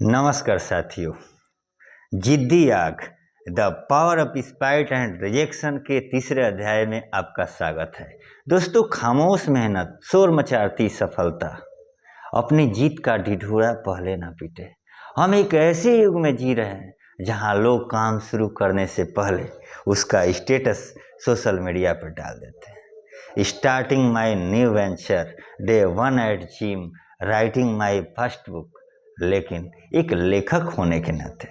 नमस्कार साथियों। जिद्दी आग the power of spite and rejection के तीसरे अध्याय में आपका स्वागत है। दोस्तों, खामोश मेहनत शोर मचाती सफलता। अपनी जीत का ढिढोरा पहले ना पीटे। हम एक ऐसे युग में जी रहे हैं जहां लोग काम शुरू करने से पहले उसका स्टेटस सोशल मीडिया पर डाल देते हैं। Starting my new venture, day one at gym, writing my first book. लेकिन एक लेखक होने के नाते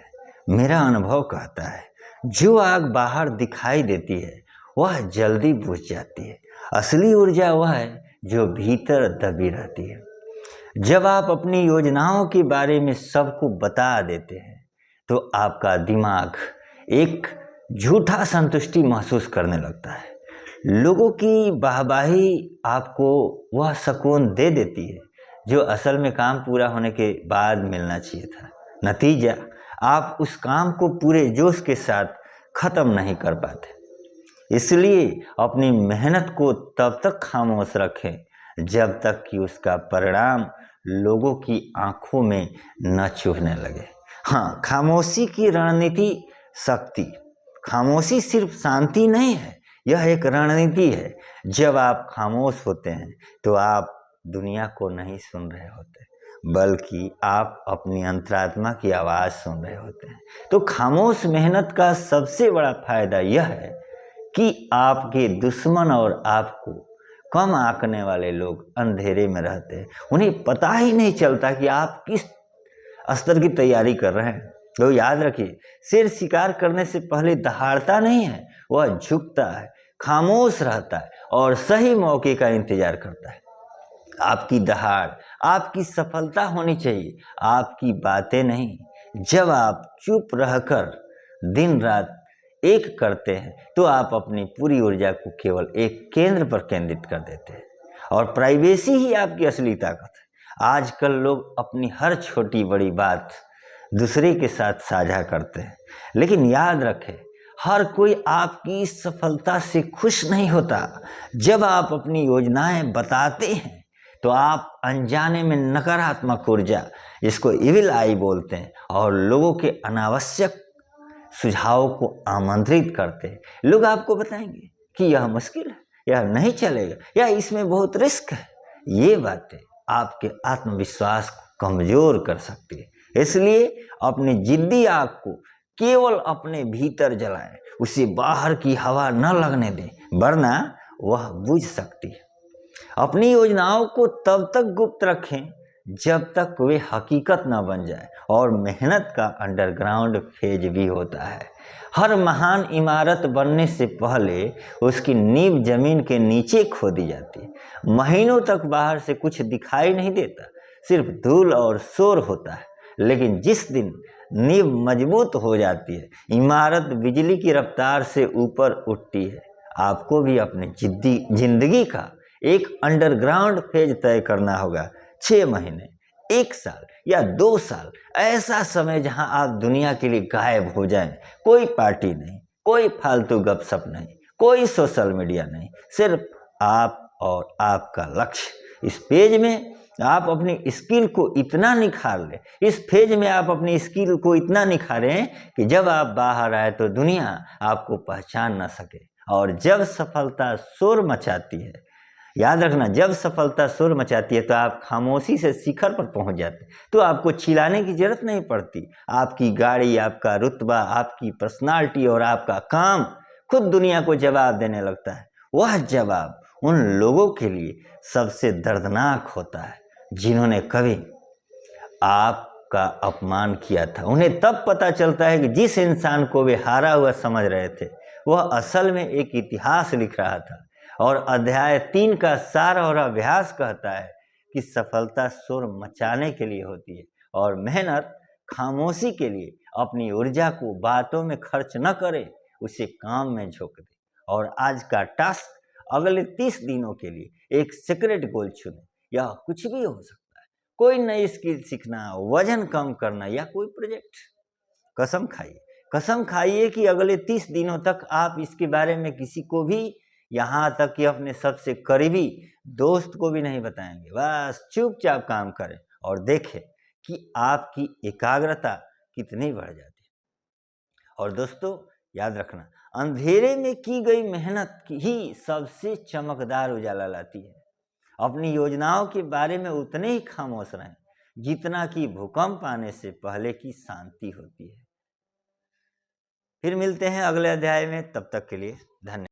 मेरा अनुभव कहता है, जो आग बाहर दिखाई देती है वह जल्दी बुझ जाती है। असली ऊर्जा वह है जो भीतर दबी रहती है। जब आप अपनी योजनाओं के बारे में सबको बता देते हैं तो आपका दिमाग एक झूठा संतुष्टि महसूस करने लगता है। लोगों की वाहवाही आपको वह सुकून दे देती है जो असल में काम पूरा होने के बाद मिलना चाहिए था। नतीजा, आप उस काम को पूरे जोश के साथ ख़त्म नहीं कर पाते। इसलिए अपनी मेहनत को तब तक खामोश रखें जब तक कि उसका परिणाम लोगों की आंखों में न चुभने लगे। हाँ, खामोशी की रणनीति शक्ति। खामोशी सिर्फ शांति नहीं है, यह एक रणनीति है। जब आप खामोश होते हैं तो आप दुनिया को नहीं सुन रहे होते, बल्कि आप अपनी अंतरात्मा की आवाज़ सुन रहे होते हैं। तो खामोश मेहनत का सबसे बड़ा फायदा यह है कि आपके दुश्मन और आपको कम आंकने वाले लोग अंधेरे में रहते हैं। उन्हें पता ही नहीं चलता कि आप किस स्तर की तैयारी कर रहे हैं। तो याद रखिए, शेर शिकार करने से पहले दहाड़ता नहीं है, वह झुकता है, खामोश रहता है और सही मौके का इंतजार करता है। आपकी दहाड़ आपकी सफलता होनी चाहिए, आपकी बातें नहीं। जब आप चुप रहकर दिन रात एक करते हैं तो आप अपनी पूरी ऊर्जा को केवल एक केंद्र पर केंद्रित कर देते हैं और प्राइवेसी ही आपकी असली ताकत है। आजकल लोग अपनी हर छोटी बड़ी बात दूसरे के साथ साझा करते हैं, लेकिन याद रखें, हर कोई आपकी सफलता से खुश नहीं होता। जब आप अपनी योजनाएं बताते हैं तो आप अनजाने में नकारात्मक ऊर्जा, जिसको इविल आई बोलते हैं, और लोगों के अनावश्यक सुझावों को आमंत्रित करते हैं। लोग आपको बताएंगे कि यह मुश्किल है, यह नहीं चलेगा, या इसमें बहुत रिस्क है। ये बातें आपके आत्मविश्वास को कमजोर कर सकती है। इसलिए अपनी जिद्दी आग को केवल अपने भीतर जलाएं, उसे बाहर की हवा न लगने दें, वरना वह बुझ सकती है। अपनी योजनाओं को तब तक गुप्त रखें जब तक वे हकीकत न बन जाए। और मेहनत का अंडरग्राउंड फेज भी होता है। हर महान इमारत बनने से पहले उसकी नींव जमीन के नीचे खोदी जाती है। महीनों तक बाहर से कुछ दिखाई नहीं देता, सिर्फ धूल और शोर होता है। लेकिन जिस दिन नींव मजबूत हो जाती है, इमारत बिजली की रफ्तार से ऊपर उठती है। आपको भी अपनी जिंदगी का एक अंडरग्राउंड फेज तय करना होगा। 6 महीने, 1 साल या 2 साल, ऐसा समय जहां आप दुनिया के लिए गायब हो जाएं। कोई पार्टी नहीं, कोई फालतू गपशप नहीं, कोई सोशल मीडिया नहीं, सिर्फ आप और आपका लक्ष्य। इस पेज में आप अपनी स्किल को इतना निखार लें, इस फेज में आप अपनी स्किल को इतना निखारें कि जब आप बाहर आए तो दुनिया आपको पहचान न सके। और जब सफलता शोर मचाती है, याद रखना, जब सफलता शोर मचाती है तो आप खामोशी से शिखर पर पहुंच जाते हैं। तो आपको चिल्लाने की जरूरत नहीं पड़ती। आपकी गाड़ी, आपका रुतबा, आपकी पर्सनालिटी और आपका काम खुद दुनिया को जवाब देने लगता है। वह जवाब उन लोगों के लिए सबसे दर्दनाक होता है जिन्होंने कभी आपका अपमान किया था। उन्हें तब पता चलता है कि जिस इंसान को वे हारा हुआ समझ रहे थे, वह असल में एक इतिहास लिख रहा था। और अध्याय 3 का सार और अभ्यास कहता है कि सफलता शोर मचाने के लिए होती है और मेहनत खामोशी के लिए। अपनी ऊर्जा को बातों में खर्च न करें, उसे काम में झोंक दें। और आज का टास्क, अगले 30 दिनों के लिए एक सीक्रेट गोल चुनें। यह कुछ भी हो सकता है, कोई नई स्किल सीखना, वजन कम करना या कोई प्रोजेक्ट। कसम खाइए कि अगले 30 दिनों तक आप इसके बारे में किसी को भी, यहाँ तक कि अपने सबसे करीबी दोस्त को भी नहीं बताएंगे। बस चुपचाप काम करें और देखें कि आपकी एकाग्रता कितनी बढ़ जाती है। और दोस्तों याद रखना, अंधेरे में की गई मेहनत ही सबसे चमकदार उजाला लाती है। अपनी योजनाओं के बारे में उतने ही खामोश रहें जितना कि भूकंप आने से पहले की शांति होती है। फिर मिलते हैं अगले अध्याय में, तब तक के लिए धन्यवाद।